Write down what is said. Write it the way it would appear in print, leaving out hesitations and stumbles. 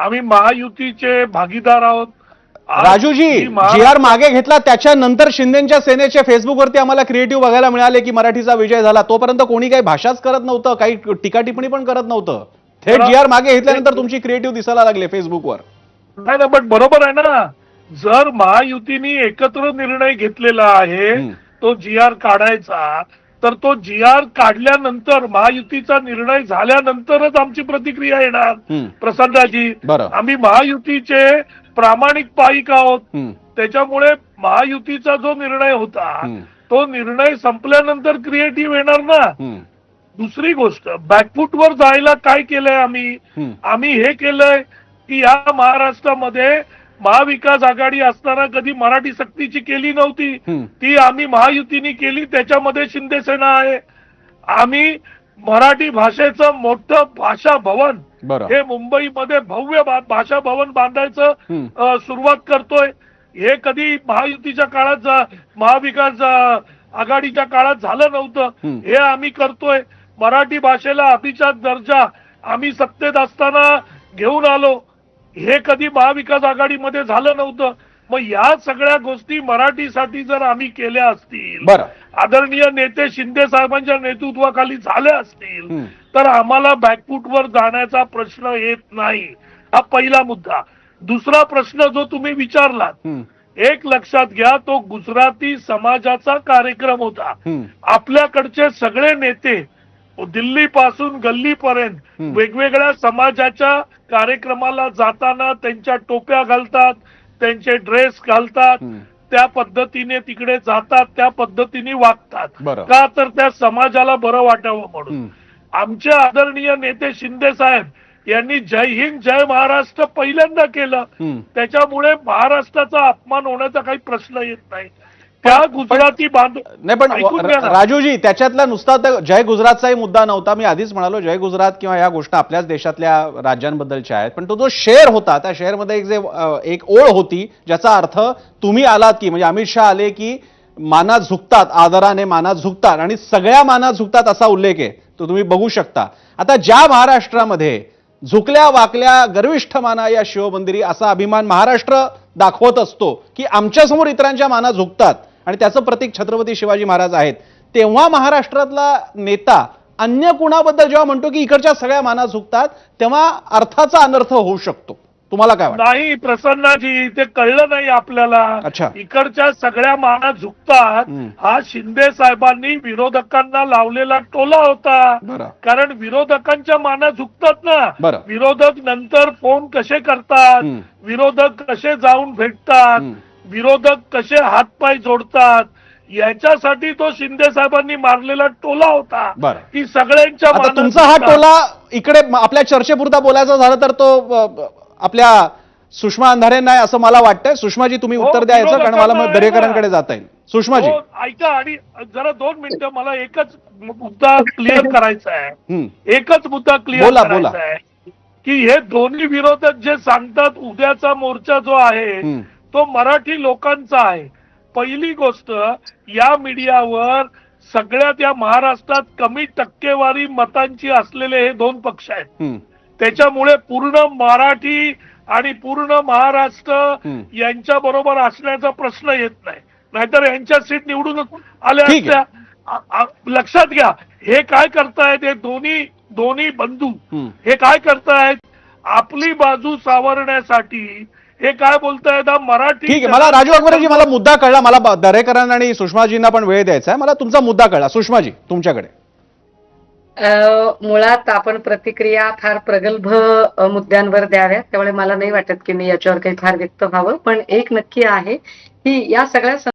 आम्ही महायुतीचे भागीदार आहोत. राजूजी, जी आर मागे घेतला त्याच्यानंतर शिंदेच्या सेनेच्या फेसबुकवरती आम्हाला क्रिएटिव्ह बघायला मिळाले की मराठीचा विजय झाला. तोपर्यंत कोणी काही भाषाच करत नव्हतं, काही टीका टिप्पणी पण करत नव्हतं. थेट जी आर मागे घेतल्यानंतर तुमची क्रिएटिव्ह दिसायला लागले फेसबुकवर. नाही ना, पण बरोबर आहे ना. जर महायुतीने एकत्र निर्णय घेतलेला आहे तो जी आर काढायचा, तर तो जी आर काढल्यानंतर महायुतीचा निर्णय झाल्यानंतरच आमची प्रतिक्रिया येणार. प्रसन्नजी, आम्ही महायुतीचे प्रामाणिक पाईक आहोत. त्याच्यामुळे महायुतीचा जो निर्णय होता तो निर्णय संपल्यानंतर क्रिएटिव्ह येणार ना. दुसरी गोष्ट, बॅकफूटवर जायला काय केलंय आम्ही हे केलंय की या महाराष्ट्रामध्ये महाविकास आघाडी असताना कधी मराठी सक्तीची केली नव्हती. ती आम्ही महायुतीने केली. त्याच्यामध्ये शिंदे सेना आहे. आम्ही मराठी भाषेचं मोठं भाषा भवन हे मुंबईमध्ये भव्य भाषा भवन बांधायचं सुरुवात करतोय. हे कधी महायुतीच्या काळात महाविकास आघाडीच्या काळात झालं नव्हतं. हे आम्ही करतोय. मराठी भाषेला अभिजात दर्जा आम्ही सत्तेत असताना घेऊन आलो. हे कधी महाविकास आघाडीमध्ये झालं नव्हतं. मग या सगळ्या गोष्टी मराठीसाठी जर आम्ही केल्या असतील, आदरणीय नेते शिंदे साहेबांच्या नेतृत्वाखाली झाल्या असतील, तर आम्हाला बॅकफूटवर जाण्याचा प्रश्न येत नाही. हा पहिला मुद्दा. दुसरा प्रश्न जो तुम्ही विचारलात, एक लक्षात घ्या, तो गुजराती समाजाचा कार्यक्रम होता. आपल्याकडचे सगळे नेते दिल्ली पासून गल्लीपर्यंत वेगवेगळ्या समाजाच्या कार्यक्रमाला जाताना त्यांच्या टोप्या घालतात, त्यांचे ड्रेस घालतात, त्या पद्धतीने तिकडे जातात, त्या पद्धतीने वागतात. का तर त्या समाजाला बरं वाटावं म्हणून. आमचे आदरणीय नेते शिंदे साहेब यांनी जय हिंद जय महाराष्ट्र पहिल्यांदा केलं. त्याच्यामुळे महाराष्ट्राचा अपमान होण्याचा काही प्रश्न येत नाही. त्या गुजराती नाही, पण राजूजी, त्याच्यातला नुसता जय गुजरातचाही मुद्दा नव्हता. मी आधीच म्हणालो जय गुजरात किंवा या गोष्टी आपल्याच देशातल्या राज्यांबद्दलच्या आहेत. पण तो जो शेर होता, त्या शेअरमध्ये एक ओळ होती ज्याचा अर्थ तुम्ही आलात की, म्हणजे अमित शहा आले की मानात झुकतात, आदराने मानात झुकतात आणि सगळ्या मानात झुकतात असा उल्लेख आहे. तो तुम्ही बघू शकता. आता ज्या महाराष्ट्रामध्ये झुकल्या वाकल्या गर्विष्ठ माना या शिवमंदिरी असा अभिमान महाराष्ट्र दाखवत असतो की आमच्यासमोर इतरांच्या माना झुकतात आणि त्याचं प्रतीक छत्रपती शिवाजी महाराज आहेत, तेव्हा महाराष्ट्रातला नेता अन्य कुणाबद्दल जेव्हा म्हणतो की इकडच्या सगळ्या माना झुकतात, तेव्हा अर्थाचा अनर्थ होऊ शकतो. तुम्हाला काय वाटतं? नाही प्रसन्नाजी, ते कळलं नाही आपल्याला. इकडच्या सगळ्या माना झुकतात हा शिंदे साहेबांनी विरोधकांना लावलेला टोला होता. कारण विरोधकांच्या माना झुकतात ना. विरोधक नंतर फोन कसे करतात, विरोधक कसे जाऊन भेटतात, विरोधक कसे हातपाय जोडतात, याच्यासाठी तो शिंदे साहेबांनी मारलेला टोला होता की सगळ्यांच्या. तुमचा हा टोला इकडे आपल्या चर्चेपुरता बोलायचा झाला तर तो आपल्या सुषमा अंधारेंना असं मला वाटतंय. सुषमाजी, तुम्ही उत्तर द्यायचं, कारण मला मग दरेकरांकडे जाता येईल. सुषमाजी ऐका, आणि जरा 2 मिनिटं, मला एकच मुद्दा क्लिअर करायचा आहे. एकच मुद्दा क्लिअर करायचा आहे की हे दोन्ही विरोधक जे सांगतात उद्याचा मोर्चा जो आहे तो मराठी लोकांचा आहे. पहिली गोष्ट, या मीडियावर सगळ्यात या महाराष्ट्रात कमी टक्केवारी मतांची असलेले हे 2 पक्ष आहेत. त्याच्यामुळे पूर्ण मराठी आणि पूर्ण महाराष्ट्र यांच्या बरोबर असण्याचा प्रश्न येत नाही. नाहीतर यांच्या सीट निवडून आल्या असत्या. लक्षात घ्या, हे काय करतायत, हे दोन्ही बंधू हे काय करतायत, आपली बाजू सावरण्यासाठी हे काय बोलतायत, मराठी. ठीक आहे, मला राजू अकबरजी, मला मुद्दा कळला. मला दरेकरांना आणि सुषमाजींना पण वेळ द्यायचा आहे. मला तुमचा मुद्दा कळला. सुषमाजी, तुमच्याकडे. मुळात आपण प्रतिक्रिया फार प्रगल्भ मुद्द्यांवर द्याव्यात, त्यामुळे मला नाही वाटत की मी याच्यावर काही फार व्यक्त व्हावं. पण एक नक्की आहे की या सगळ्या